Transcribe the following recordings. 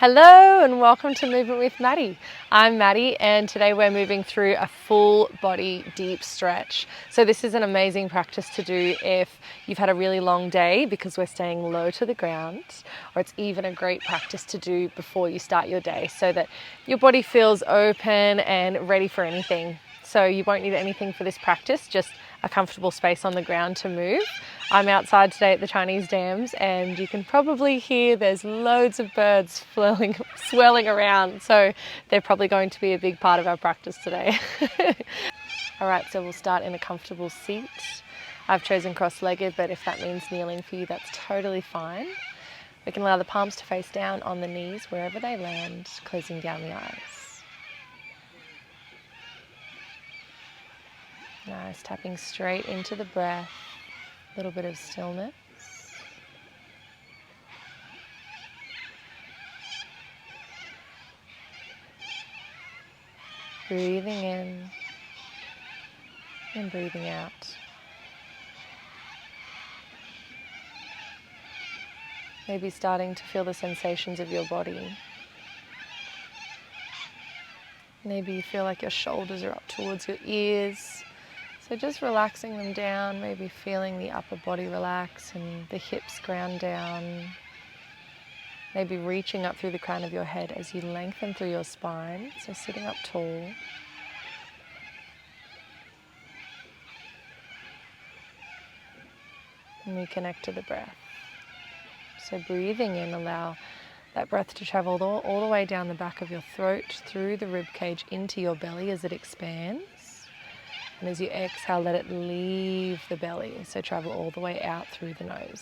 Hello and welcome to Movement with Maddie. I'm Maddie and today we're moving through a full body deep stretch. So this is an amazing practice to do if you've had a really long day because we're staying low to the ground, or it's even a great practice to do before you start your day so that your body feels open and ready for anything. So you won't need anything for this practice, just a comfortable space on the ground to move. I'm outside today at the Chinese dams and you can probably hear there's loads of birds swirling around, so they're probably going to be a big part of our practice today. Alright, so we'll start in a comfortable seat. I've chosen cross-legged, but if that means kneeling for you, that's totally fine. We can allow the palms to face down on the knees wherever they land, closing down the eyes. Nice, tapping straight into the breath, a little bit of stillness. Breathing in and breathing out. Maybe starting to feel the sensations of your body. Maybe you feel like your shoulders are up towards your ears. So just relaxing them down, maybe feeling the upper body relax and the hips ground down. Maybe reaching up through the crown of your head as you lengthen through your spine, so sitting up tall. And we connect to the breath. So breathing in, allow that breath to travel all the way down the back of your throat, through the rib cage into your belly as it expands. And as you exhale, let it leave the belly, so travel all the way out through the nose.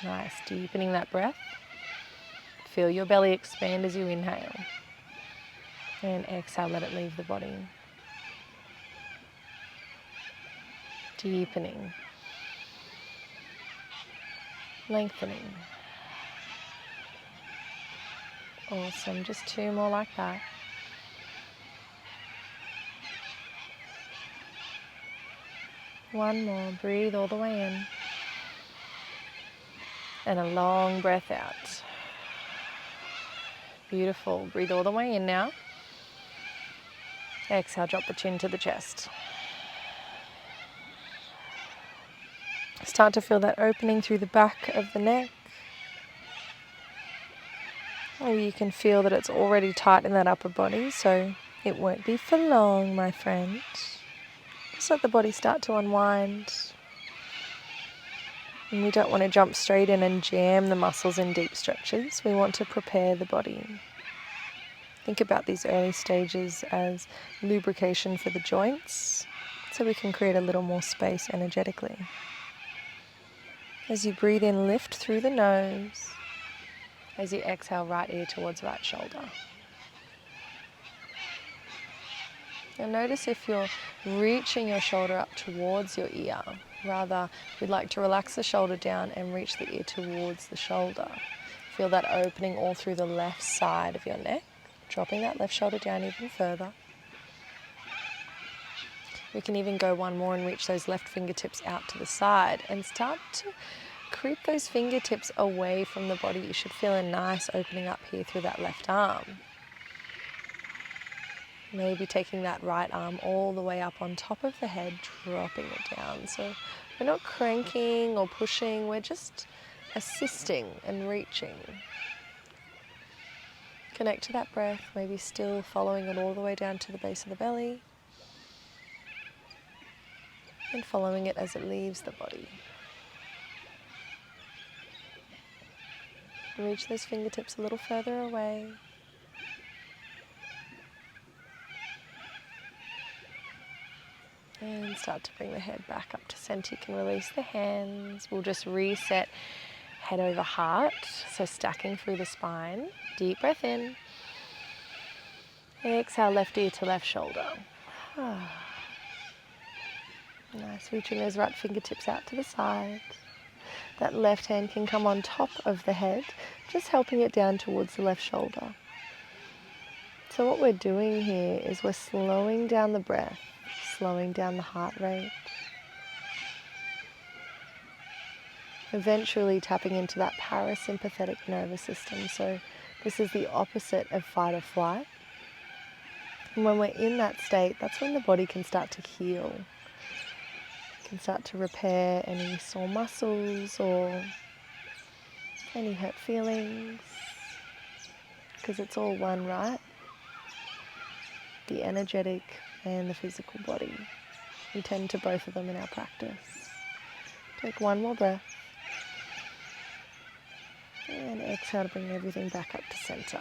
Nice, deepening that breath. Feel your belly expand as you inhale. And exhale, let it leave the body. Deepening. Lengthening. Awesome, just two more like that. One more, breathe all the way in. And a long breath out. Beautiful, breathe all the way in now. Exhale, drop the chin to the chest. Start to feel that opening through the back of the neck. Maybe you can feel that it's already tight in that upper body, so it won't be for long, my friend. Just let the body start to unwind. And we don't want to jump straight in and jam the muscles in deep stretches. We want to prepare the body. Think about these early stages as lubrication for the joints, so we can create a little more space energetically. As you breathe in, lift through the nose. As you exhale, right ear towards right shoulder. And notice if you're reaching your shoulder up towards your ear. Rather, we'd like to relax the shoulder down and reach the ear towards the shoulder. Feel that opening all through the left side of your neck, dropping that left shoulder down even further. We can even go one more and reach those left fingertips out to the side and start to creep those fingertips away from the body. You should feel a nice opening up here through that left arm. Maybe taking that right arm all the way up on top of the head, dropping it down. So we're not cranking or pushing, we're just assisting and reaching. Connect to that breath, maybe still following it all the way down to the base of the belly. And following it as it leaves the body. Reach those fingertips a little further away. And start to bring the head back up to center. You can release the hands. We'll just reset head over heart. So stacking through the spine. Deep breath in. Exhale, left ear to left shoulder. Nice, reaching those right fingertips out to the side. That left hand can come on top of the head, just helping it down towards the left shoulder. So what we're doing here is we're slowing down the breath, slowing down the heart rate. eventually tapping into that parasympathetic nervous system. So this is the opposite of fight or flight. And when we're in that state, that's when the body can start to heal. It can start to repair any sore muscles or any hurt feelings, because it's all one, right? The energetic and the physical body. We tend to both of them in our practice. Take one more breath. And exhale to bring everything back up to center.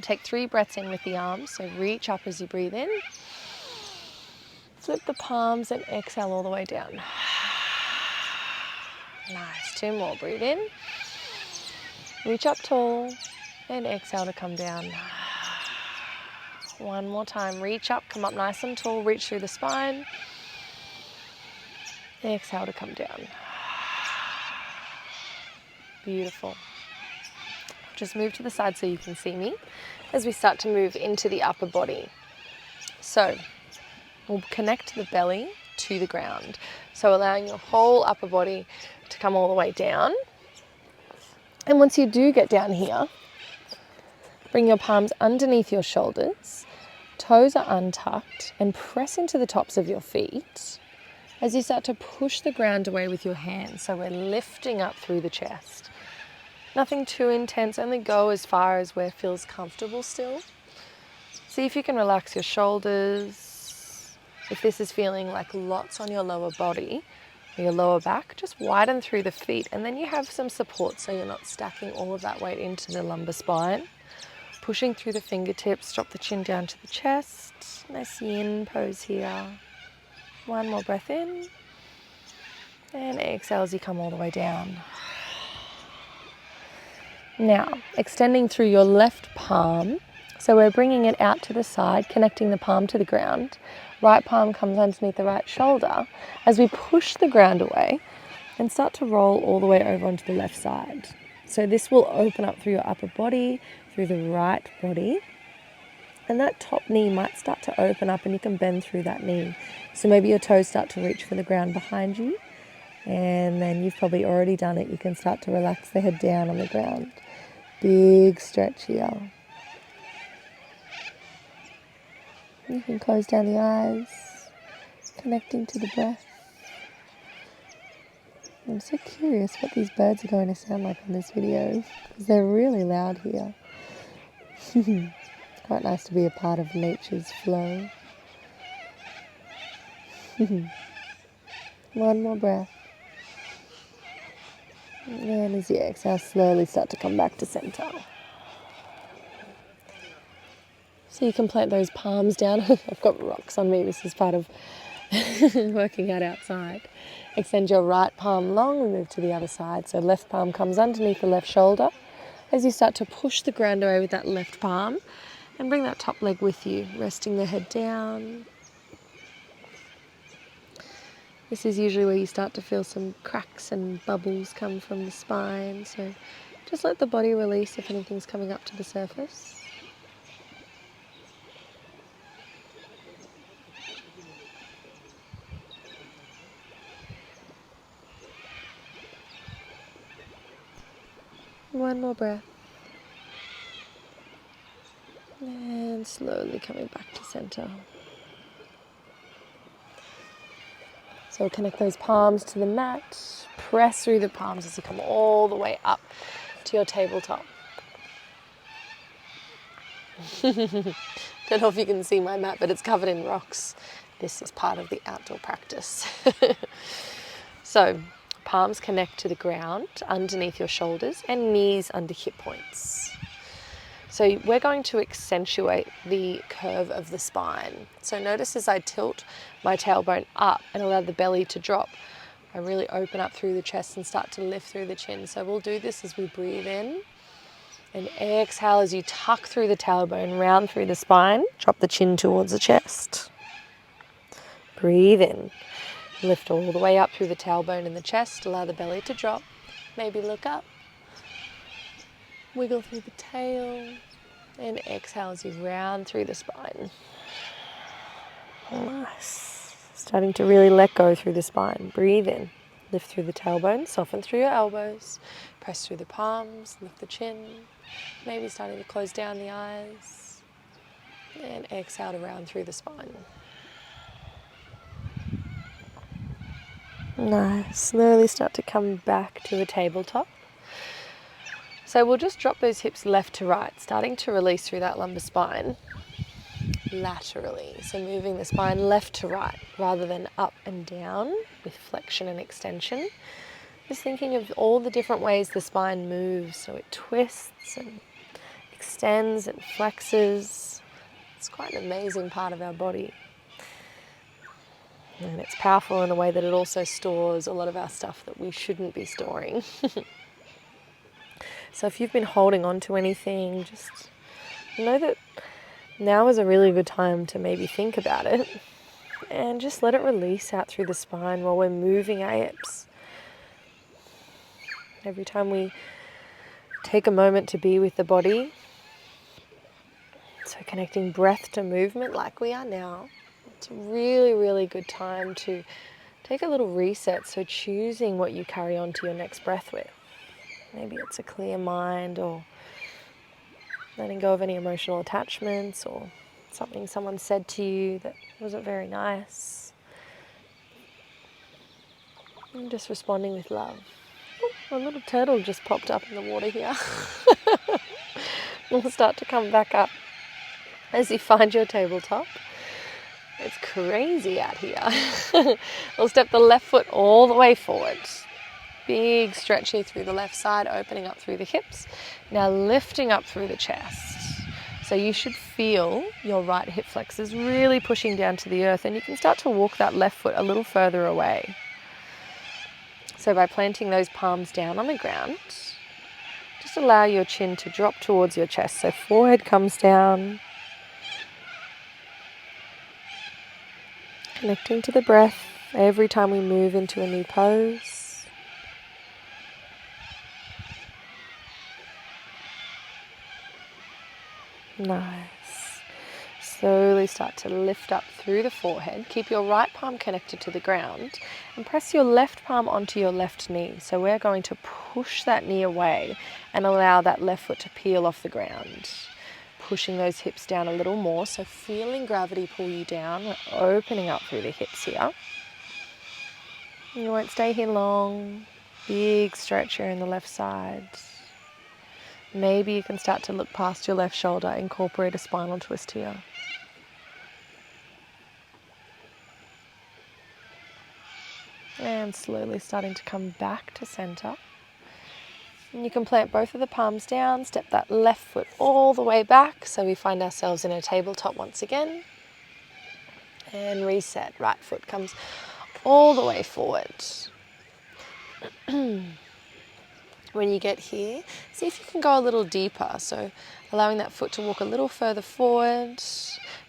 Take 3 breaths in with the arms. So reach up as you breathe in. Flip the palms and exhale all the way down. Nice. 2 more. Breathe in. Reach up tall and exhale to come down. 1 more time. Reach up, come up nice and tall. Reach through the spine. Exhale to come down. Beautiful. Just move to the side so you can see me as we start to move into the upper body. So we'll connect the belly to the ground. So allowing your whole upper body to come all the way down. And once you do get down here, bring your palms underneath your shoulders, toes are untucked, and press into the tops of your feet as you start to push the ground away with your hands. So we're lifting up through the chest. Nothing too intense, only go as far as where it feels comfortable still. See if you can relax your shoulders. If this is feeling like lots on your lower body or your lower back, just widen through the feet, and then you have some support so you're not stacking all of that weight into the lumbar spine. Pushing through the fingertips, drop the chin down to the chest. Nice yin pose here. 1 more breath in. And exhale as you come all the way down. Now, extending through your left palm. So we're bringing it out to the side, connecting the palm to the ground. Right palm comes underneath the right shoulder as we push the ground away and start to roll all the way over onto the left side. So this will open up through your upper body, through the right body. And that top knee might start to open up and you can bend through that knee. So maybe your toes start to reach for the ground behind you. And then you've probably already done it. You can start to relax the head down on the ground. Big stretch here. You can close down the eyes, connecting to the breath. I'm so curious what these birds are going to sound like on this video, because they're really loud here. Quite nice to be a part of nature's flow. 1 more breath. And as you exhale, slowly start to come back to center. So you can plant those palms down. I've got rocks on me. This is part of working out outside. Extend your right palm long and move to the other side. So left palm comes underneath the left shoulder as you start to push the ground away with that left palm, and bring that top leg with you, resting the head down. This is usually where you start to feel some cracks and bubbles come from the spine. So just let the body release if anything's coming up to the surface. One more breath. And slowly coming back to center. So connect those palms to the mat. Press through the palms as you come all the way up to your tabletop. Don't know if you can see my mat, but it's covered in rocks. This is part of the outdoor practice. So palms connect to the ground underneath your shoulders and knees under hip points. So we're going to accentuate the curve of the spine. So notice as I tilt my tailbone up and allow the belly to drop, I really open up through the chest and start to lift through the chin. So we'll do this as we breathe in, and exhale as you tuck through the tailbone, round through the spine, drop the chin towards the chest. Breathe in, lift all the way up through the tailbone and the chest, allow the belly to drop, maybe look up. Wiggle through the tail, and exhale as you round through the spine. Nice. Starting to really let go through the spine. Breathe in. Lift through the tailbone, soften through your elbows, press through the palms, lift the chin, maybe starting to close down the eyes, and exhale to round through the spine. Nice. Slowly start to come back to a tabletop. So we'll just drop those hips left to right, starting to release through that lumbar spine laterally. So moving the spine left to right rather than up and down with flexion and extension. Just thinking of all the different ways the spine moves. So it twists and extends and flexes. It's quite an amazing part of our body. And it's powerful in a way that it also stores a lot of our stuff that we shouldn't be storing. So if you've been holding on to anything, just know that now is a really good time to maybe think about it and just let it release out through the spine while we're moving our hips. Every time we take a moment to be with the body, so connecting breath to movement like we are now, it's a really, really good time to take a little reset. So choosing what you carry on to your next breath with. Maybe it's a clear mind, or letting go of any emotional attachments, or something someone said to you that wasn't very nice. And just responding with love. Oh, a little turtle just popped up in the water here. We'll start to come back up as you find your tabletop. It's crazy out here. We'll step the left foot all the way forward. Big stretch here through the left side, opening up through the hips. Now lifting up through the chest. So you should feel your right hip flexors really pushing down to the earth, and you can start to walk that left foot a little further away. So by planting those palms down on the ground, just allow your chin to drop towards your chest. So forehead comes down. Connecting to the breath every time we move into a new pose. Nice. Slowly start to lift up through the forehead. Keep your right palm connected to the ground and press your left palm onto your left knee. So we're going to push that knee away and allow that left foot to peel off the ground. Pushing those hips down a little more. So feeling gravity pull you down. We're opening up through the hips here. You won't stay here long. Big stretch here in the left side. Maybe you can start to look past your left shoulder, incorporate a spinal twist here. And slowly starting to come back to center. And you can plant both of the palms down, step that left foot all the way back so we find ourselves in a tabletop once again. And reset, right foot comes all the way forward. When you get here, see if you can go a little deeper. So allowing that foot to walk a little further forward.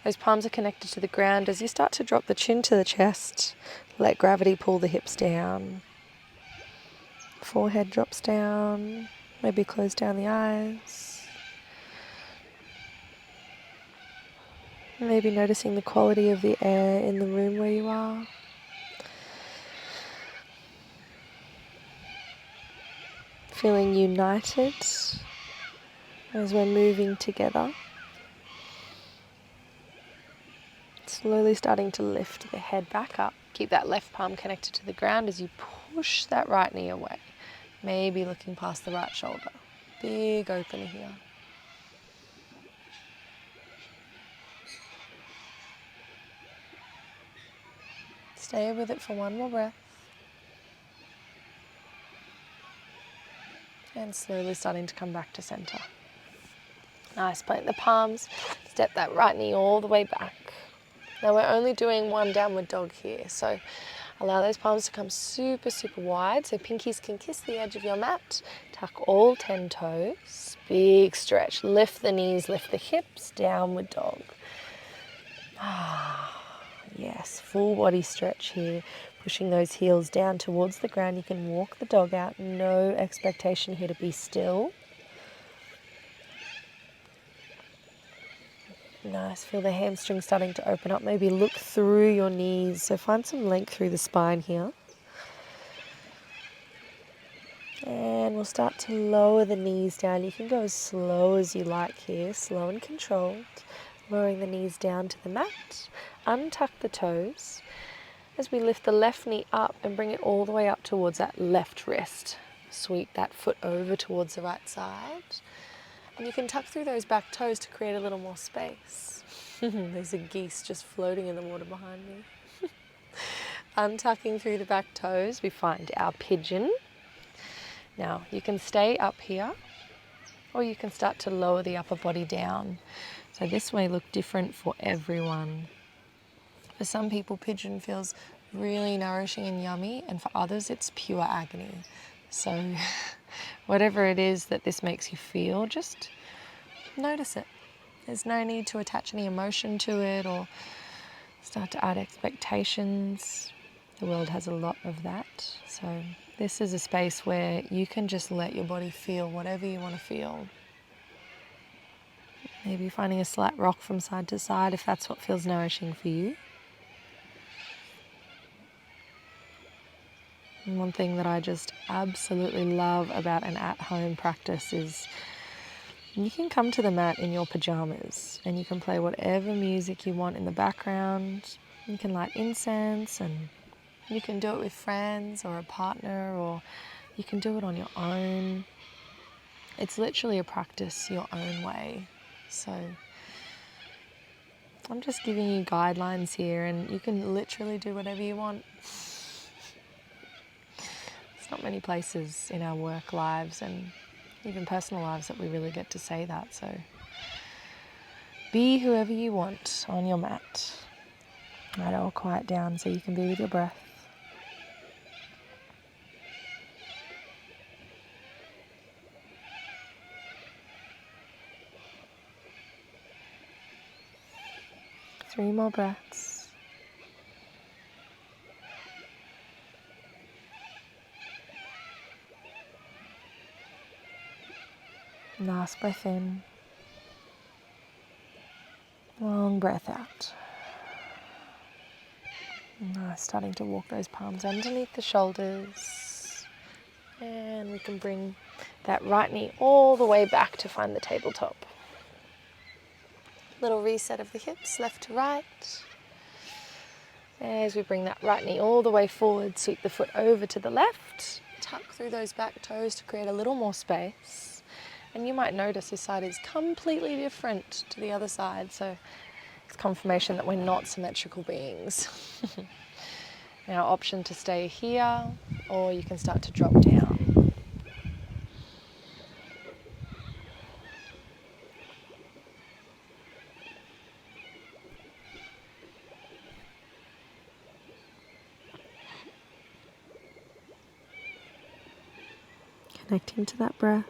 Those palms are connected to the ground. As you start to drop the chin to the chest, let gravity pull the hips down. Forehead drops down. Maybe close down the eyes. Maybe noticing the quality of the air in the room where you are. Feeling united as we're moving together. Slowly starting to lift the head back up. Keep that left palm connected to the ground as you push that right knee away. Maybe looking past the right shoulder. Big opener here. Stay with it for one more breath. And slowly starting to come back to center. Nice, plant the palms, step that right knee all the way back. Now we're only doing one downward dog here, so allow those palms to come super, super wide so pinkies can kiss the edge of your mat. Tuck all 10 toes, big stretch. Lift the knees, lift the hips, downward dog. Yes, full body stretch here. Pushing those heels down towards the ground. You can walk the dog out. No expectation here to be still. Nice, feel the hamstrings starting to open up. Maybe look through your knees, so find some length through the spine here. And we'll start to lower the knees down. You can go as slow as you like here, slow and controlled. Lowering the knees down to the mat. Untuck the toes as we lift the left knee up and bring it all the way up towards that left wrist. Sweep that foot over towards the right side. And you can tuck through those back toes to create a little more space. There's a geese just floating in the water behind me. Untucking through the back toes, we find our pigeon. Now, you can stay up here, or you can start to lower the upper body down. So this may look different for everyone. For some people, pigeon feels really nourishing and yummy, and for others, it's pure agony. So whatever it is that this makes you feel, just notice it. There's no need to attach any emotion to it or start to add expectations. The world has a lot of that. So this is a space where you can just let your body feel whatever you want to feel. Maybe finding a slight rock from side to side if that's what feels nourishing for you. And one thing that I just absolutely love about an at-home practice is you can come to the mat in your pajamas and you can play whatever music you want in the background. You can light incense, and you can do it with friends or a partner, or you can do it on your own. It's literally a practice your own way. So I'm just giving you guidelines here, and you can literally do whatever you want. There's not many places in our work lives and even personal lives that we really get to say that. So be whoever you want on your mat. Right, all quiet down so you can be with your breath. Three more breaths. Last breath in. Long breath out. Nice, starting to walk those palms underneath the shoulders. And we can bring that right knee all the way back to find the tabletop. Little reset of the hips, left to right. As we bring that right knee all the way forward, sweep the foot over to the left. Tuck through those back toes to create a little more space. And you might notice this side is completely different to the other side, so it's confirmation that we're not symmetrical beings. Now, option to stay here, or you can start to drop down. Connecting to that breath.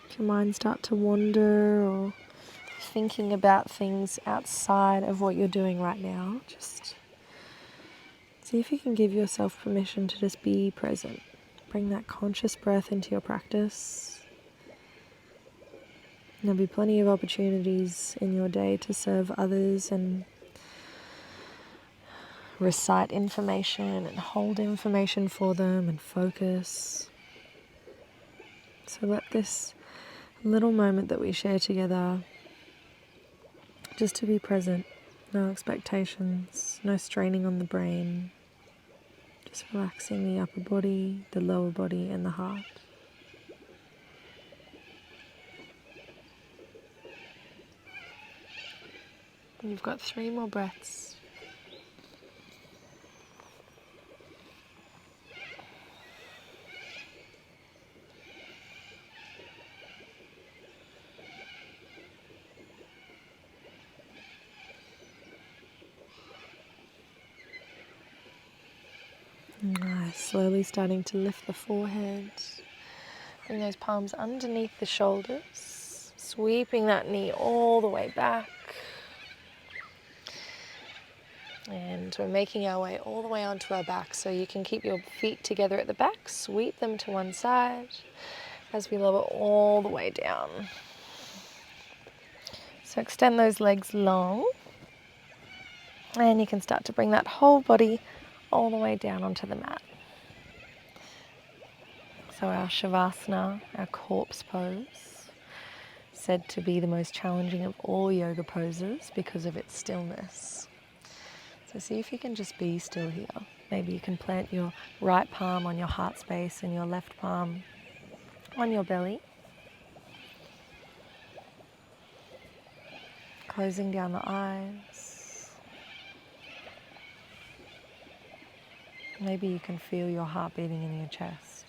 If your mind start to wander or thinking about things outside of what you're doing right now, just see if you can give yourself permission to just be present. Bring that conscious breath into your practice. There'll be plenty of opportunities in your day to serve others and recite information and hold information for them and focus. So let this little moment that we share together, just to be present, no expectations, no straining on the brain, just relaxing the upper body, the lower body and the heart. And you've got 3 more breaths. Nice, slowly starting to lift the forehead. Bring those palms underneath the shoulders, sweeping that knee all the way back. And we're making our way all the way onto our back, so you can keep your feet together at the back, sweep them to one side as we lower all the way down. So extend those legs long, and you can start to bring that whole body all the way down onto the mat. So our Shavasana, our corpse pose, said to be the most challenging of all yoga poses because of its stillness. So see if you can just be still here. Maybe you can plant your right palm on your heart space and your left palm on your belly. Closing down the eyes. Maybe you can feel your heart beating in your chest.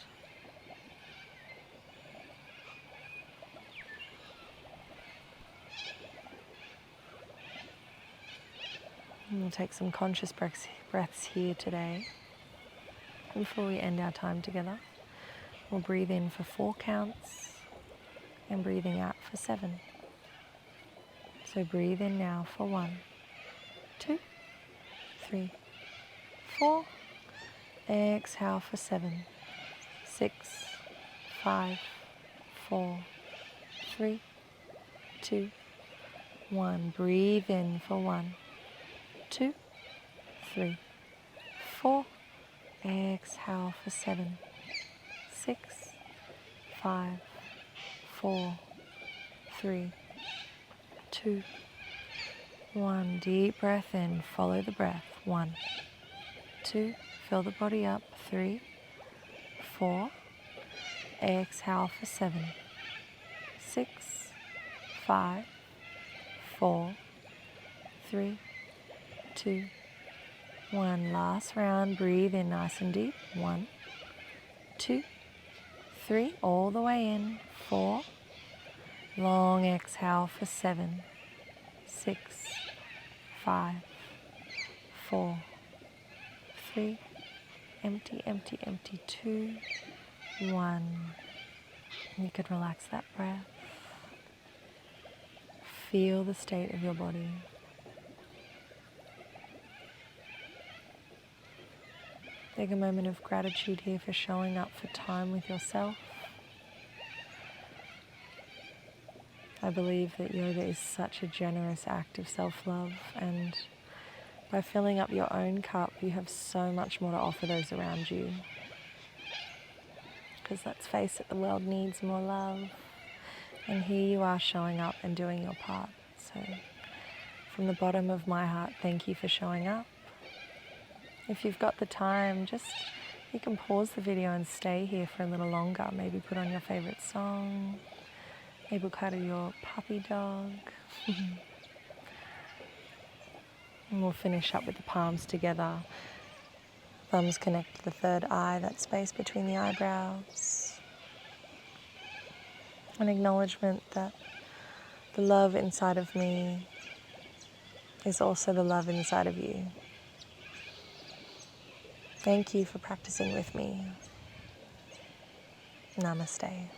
And we'll take some conscious breaths here today. And before we end our time together, we'll breathe in for 4 counts and breathing out for 7. So breathe in now for 1, 2, 3, 4. Exhale for 7, 6, 5, 4, 3, 2, 1. Breathe in for 1, 2, 3, 4. Exhale for 7, 6, 5, 4, 3, 2, 1. Deep breath in. Follow the breath. 1, 2. Fill the body up. 3, 4. Exhale for 7, 6, 5, 4, 3, 2, 1. Last round. Breathe in nice and deep. 1, 2, 3. All the way in. 4. Long exhale for 7, 6, 5, 4, 3. Empty, empty, empty. 2, 1. You can relax that breath. Feel the state of your body. Take a moment of gratitude here for showing up for time with yourself. I believe that yoga is such a generous act of self-love, and by filling up your own cup, you have so much more to offer those around you. Because let's face it, the world needs more love. And here you are showing up and doing your part. So from the bottom of my heart, thank you for showing up. If you've got the time, you can pause the video and stay here for a little longer. Maybe put on your favorite song. Maybe cuddle your puppy dog. And we'll finish up with the palms together. Thumbs connect to the third eye, that space between the eyebrows. An acknowledgement that the love inside of me is also the love inside of you. Thank you for practicing with me. Namaste.